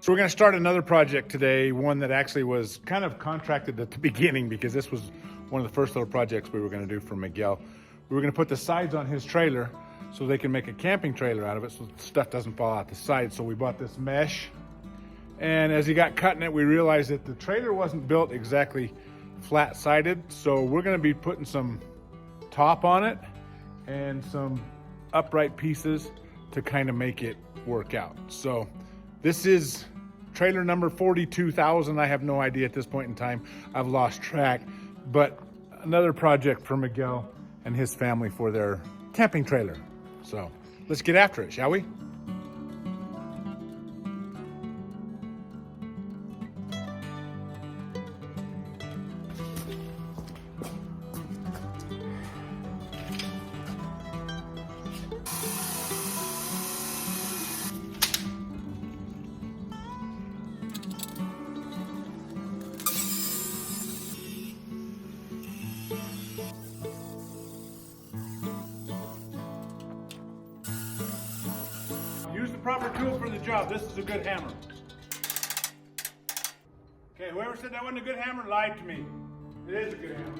So we're going to start another project today, one that actually was kind of contracted at the beginning because this was one of the first little projects we were going to do for Miguel. We were going to put the sides on his trailer so they can make a camping trailer out of it so stuff doesn't fall out the side. So we bought this mesh, and as he got cutting it, we realized that the trailer wasn't built exactly flat-sided, so we're going to be putting some top on it and some upright pieces to kind of make it work out. So this is trailer number 42,000. I have no idea at this point in time. I've lost track, but another project for Miguel and his family for their camping trailer. So let's get after it, shall we? Use the proper tool for the job. This is a good hammer. Okay, whoever said that wasn't a good hammer lied to me. It is a good hammer.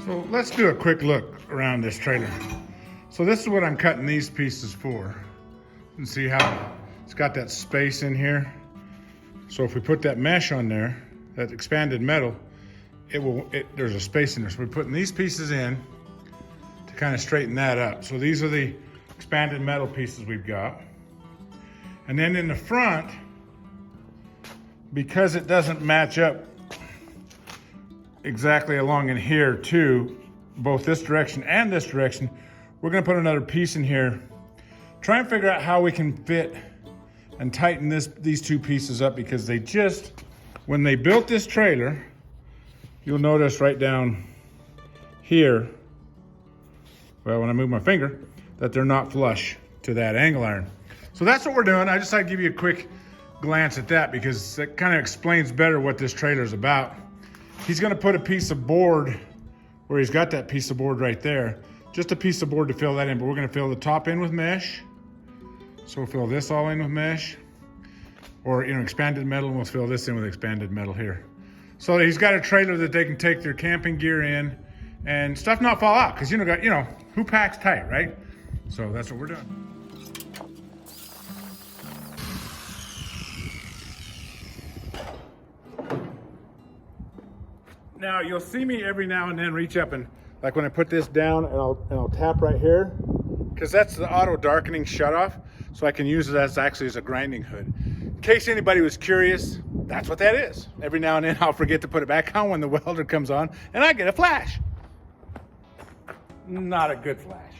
So let's do a quick look around this trailer. So this is what I'm cutting these pieces for. You can see how it's got that space in here. So if we put that mesh on there, that expanded metal, there's a space in there. So we're putting these pieces in to kind of straighten that up. So these are the expanded metal pieces we've got. And then in the front, because it doesn't match up exactly along in here too, both this direction and this direction, we're gonna put another piece in here. Try and figure out how we can fit and tighten these two pieces up, because they just, when they built this trailer, you'll notice right down here, well, when I move my finger, that they're not flush to that angle iron. So that's what we're doing. I just thought I'd give you a quick glance at that because it kind of explains better what this trailer is about. He's gonna put a piece of board where he's got that piece of board right there, just a piece of board to fill that in, but we're gonna fill the top in with mesh. So we'll fill this all in with mesh, or expanded metal, and we'll fill this in with expanded metal here. So he's got a trailer that they can take their camping gear in and stuff not fall out, because who packs tight, right? So that's what we're doing. Now you'll see me every now and then reach up and, like when I put this down, and I'll tap right here, because that's the auto darkening shutoff, so I can use it as a grinding hood. In case anybody was curious, that's what that is. Every now and then I'll forget to put it back on when the welder comes on, and I get a flash. Not a good flash.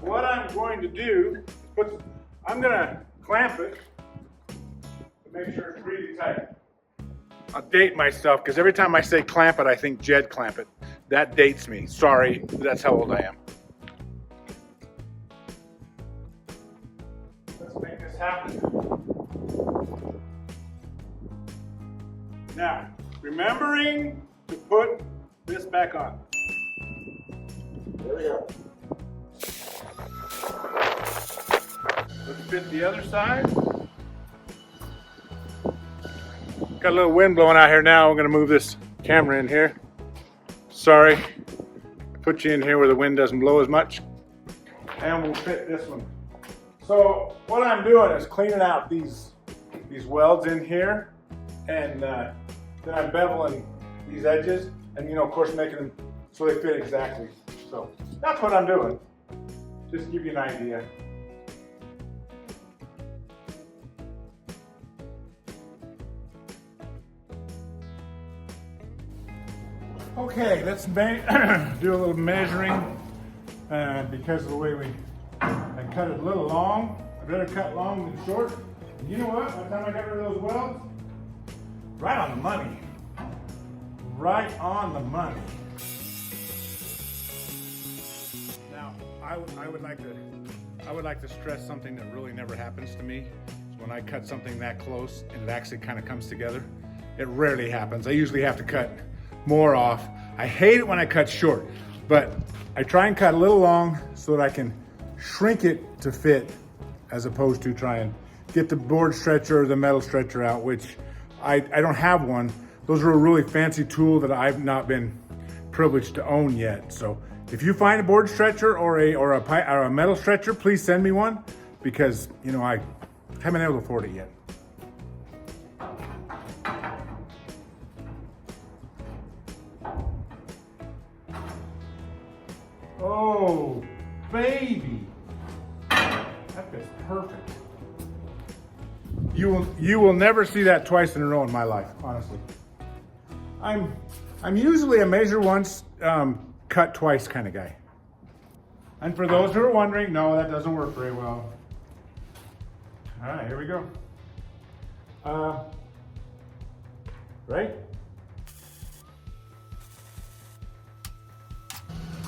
What I'm going to do is I'm gonna clamp it to make sure it's really tight. I'll date myself, because every time I say clamp it, I think Jed clamp it. That dates me. Sorry, that's how old I am. Let's make this happen. Now, remembering to put this back on. There we go. Let's fit the other side. Got a little wind blowing out here now. I'm gonna move this camera in here. Sorry, put you in here where the wind doesn't blow as much. And we'll fit this one. So what I'm doing is cleaning out these welds in here, and then I'm beveling these edges, and of course making them so they fit exactly. So that's what I'm doing, just to give you an idea. Okay, let's do a little measuring because of the way I cut it a little long. I better cut long than short. And you know what? By the time I got rid of those welds, right on the money. Right on the money. Now, I would like to stress something that really never happens to me. Is when I cut something that close and it actually kind of comes together. It rarely happens. I usually have to cut more off. I hate it when I cut short, but I try and cut a little long so that I can shrink it to fit, as opposed to try and get the board stretcher or the metal stretcher out, which I don't have one. Those are a really fancy tool that I've not been privileged to own yet. So if you find a board stretcher or a metal stretcher, please send me one, because you know I haven't been able to afford it yet. Oh, baby, that fits perfect. You will never see that twice in a row in my life, honestly. I'm usually a measure once, cut twice kind of guy. And for those who are wondering, no, that doesn't work very well. All right, here we go. Right?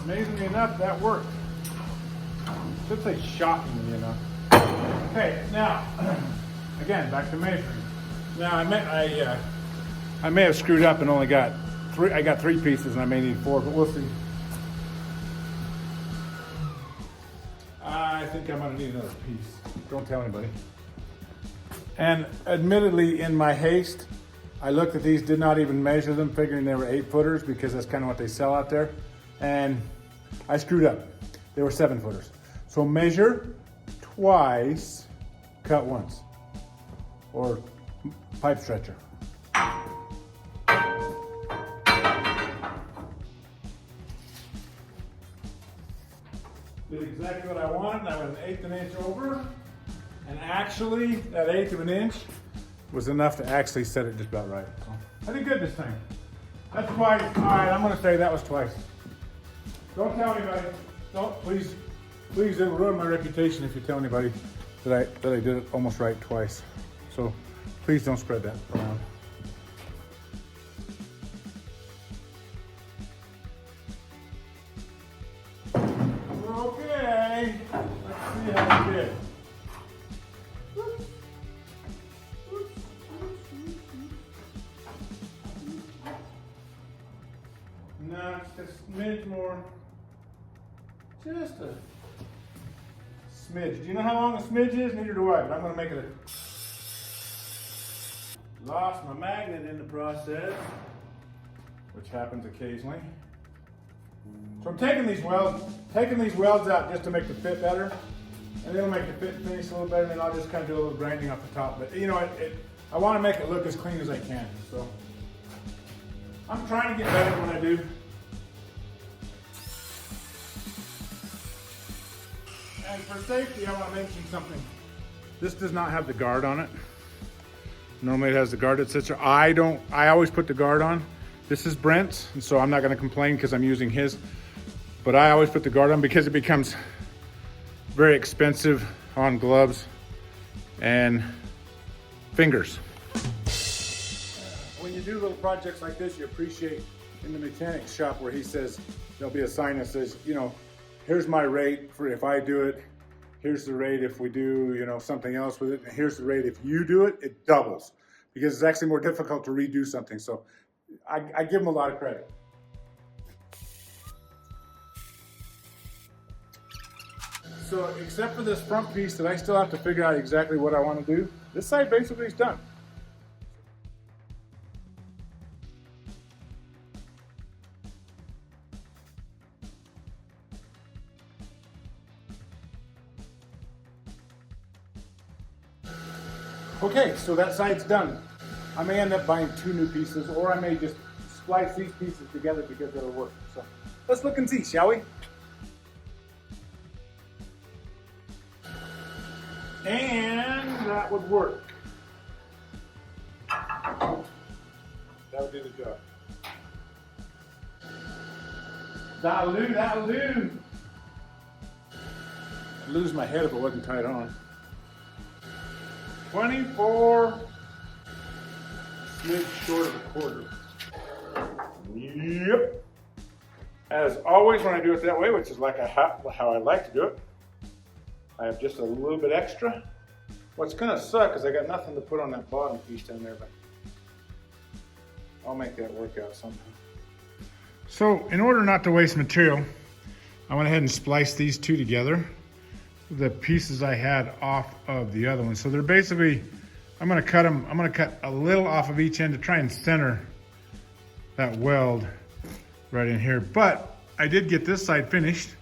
Amazingly enough, that worked. Should say shockingly enough. Okay, now, again, back to measuring. Now, I may have screwed up and only got three. I got 3 pieces, and I may need 4, but we'll see. I think I'm gonna need another piece. Don't tell anybody. And admittedly, in my haste, I looked at these, did not even measure them, figuring they were 8-footers, because that's kind of what they sell out there. And I screwed up. They were 7-footers. So measure twice, cut once. Or pipe stretcher. Did exactly what I wanted. I was 1/8 of an inch over. And actually, that 1/8 of an inch was enough to actually set it just about right. So I did good this time. That's twice. All right, I'm gonna say that was twice. Don't tell anybody. Don't, please, it'll ruin my reputation if you tell anybody that I did it almost right twice. So please don't spread that around. Okay, let's see how we did. Now just a smidge more. Just a smidge. Do you know how long a smidge is? Neither do I, but I'm gonna make it lost my magnet in the process, which happens occasionally. So I'm taking these welds out just to make the fit better, and it'll make the fit finish a little better, and then I'll just kind of do a little grinding off the top. But you know, I want to make it look as clean as I can. So I'm trying to get better when I do. And for safety, I want to mention something. This does not have the guard on it. Normally it has the guard that sits there. I always put the guard on. This is Brent's, and so I'm not gonna complain because I'm using his, but I always put the guard on because it becomes very expensive on gloves and fingers. When you do little projects like this, you appreciate in the mechanic shop where he says, there'll be a sign that says, you know, here's my rate for if I do it. Here's the rate if we do, you know, something else with it. And here's the rate if you do it, it doubles. Because it's actually more difficult to redo something. So I give him a lot of credit. So except for this front piece that I still have to figure out exactly what I want to do, this side basically is done. Okay, so that side's done. I may end up buying 2 new pieces, or I may just splice these pieces together because it'll work. So let's look and see, shall we? And that would work. That would do the job. That'll do, that'll do. I'd lose my head if it wasn't tied on. 24, smidge short of a quarter. Yep. As always, when I do it that way, which is like how I like to do it, I have just a little bit extra. What's gonna suck is I got nothing to put on that bottom piece down there, but I'll make that work out somehow. So in order not to waste material, I went ahead and spliced these two together, the pieces I had off of the other one. So they're basically, I'm gonna cut a little off of each end to try and center that weld right in here. But I did get this side finished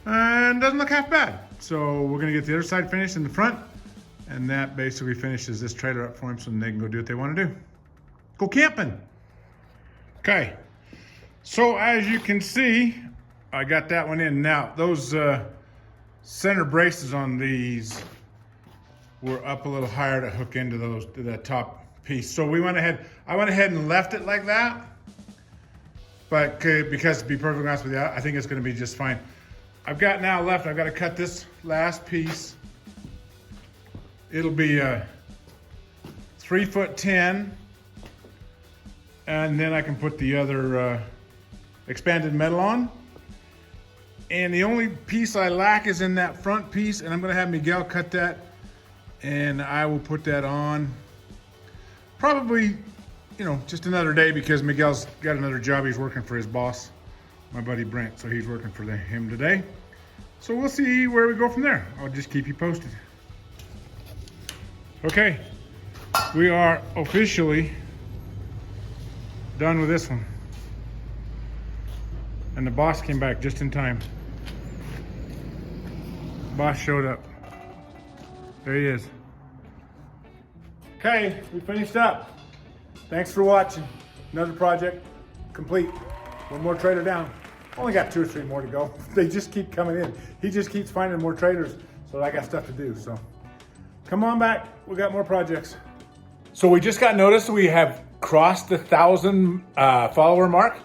and it doesn't look half bad. So we're gonna get the other side finished in the front, and that basically finishes this trailer up for them so they can go do what they wanna do. Go camping. Okay, so as you can see, I got that one in. Now, those center braces on these were up a little higher to hook into to that top piece. So I went ahead and left it like that. But because to be perfectly honest with you, I think it's gonna be just fine. I've got to cut this last piece. It'll be 3'10", and then I can put the other expanded metal on. And the only piece I lack is in that front piece, and I'm gonna have Miguel cut that, and I will put that on probably, just another day, because Miguel's got another job. He's working for his boss, my buddy Brent, so he's working for him today. So we'll see where we go from there. I'll just keep you posted. Okay, we are officially done with this one. And the boss came back just in time. Boss showed up. There he is. Okay, we finished up. Thanks for watching. Another project complete. One more trailer down. Only got 2 or 3 more to go. They just keep coming in. He just keeps finding more trailers, so I got stuff to do. So come on back. We got more projects. So we just got notice we have crossed the 1,000 follower mark.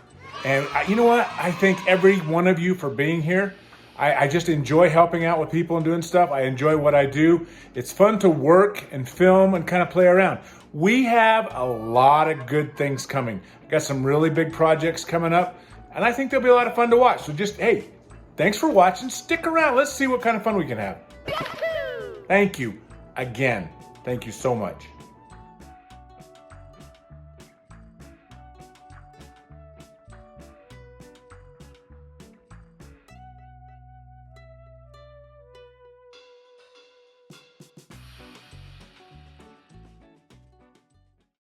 And you know what? I thank every one of you for being here. I just enjoy helping out with people and doing stuff. I enjoy what I do. It's fun to work and film and kind of play around. We have a lot of good things coming. Got some really big projects coming up, and I think they'll be a lot of fun to watch. So just, hey, thanks for watching. Stick around. Let's see what kind of fun we can have. Thank you again. Thank you so much.